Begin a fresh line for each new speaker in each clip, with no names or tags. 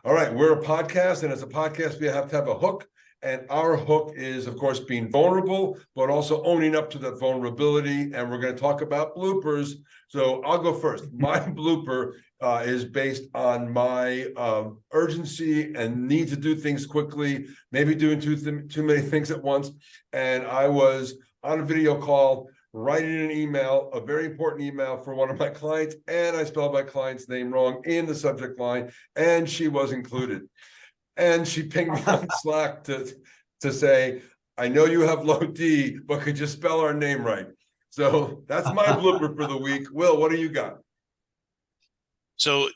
All right, we're a podcast, and as a podcast, we have to have a hook. And our hook is, of course, being vulnerable, but also owning up to that vulnerability. And we're going to talk about bloopers. So I'll go first. My blooper is based on my urgency and need to do things quickly, maybe doing too many things at once. And I was on a video call, writing an email, a very important email for one of my clients, and I spelled my client's name wrong in the subject line, and she was included. And she pinged me on Slack to say, I know you have low D, but could you spell our name right? So that's my blooper for the week. Will, what do you got?
So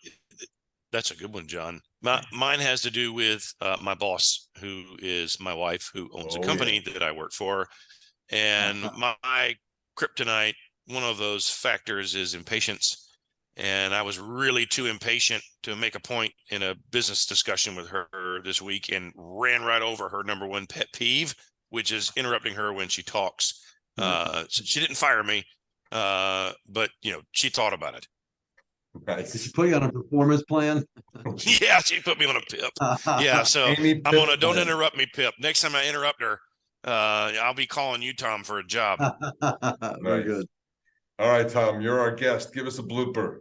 that's a good one, John. Mine has to do with my boss, who is my wife, who owns a company that I work for. And my kryptonite, one of those factors is impatience. And I was really too impatient to make a point in a business discussion with her this week and ran right over her number one pet peeve, which is interrupting her when she talks. So she didn't fire me, but she thought about it.
Nice. Did she put you on a performance plan?
Yeah, she put me on a PIP. Yeah, so I'm on a don't interrupt me PIP. Next time I interrupt her, I'll be calling you, Tom, for a job.
Very good.
All right, Tom, you're our guest. Give us a blooper.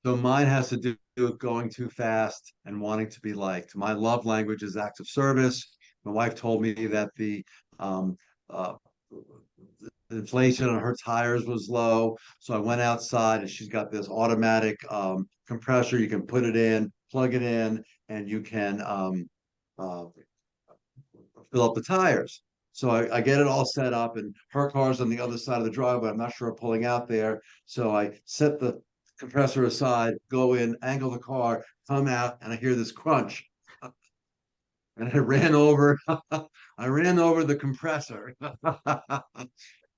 So mine has to do with going too fast and wanting to be liked. My love language is acts of service. My wife told me that the inflation on her tires was low. So I went outside, and she's got this automatic compressor. You can put it in, plug it in, and you can fill up the tires. So I get it all set up, and her car's on the other side of the driveway. I'm not sure I'm pulling out there. So I set the compressor aside, go in, angle the car, come out, and I hear this crunch. And I ran over the compressor.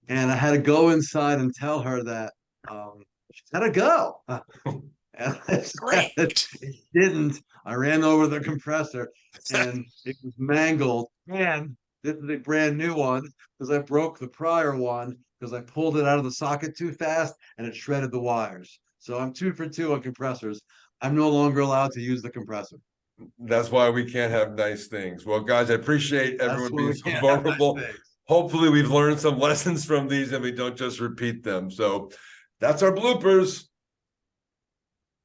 And I had to go inside and tell her that she's gotta go. And I said, it didn't. I ran over the compressor and it was mangled. And this is a brand new one because I broke the prior one because I pulled it out of the socket too fast and it shredded the wires. So I'm 2 for 2 on compressors. I'm no longer allowed to use the compressor.
That's why we can't have nice things. Well, guys, I appreciate everyone being so vulnerable. Hopefully we've learned some lessons from these and we don't just repeat them. So that's our bloopers.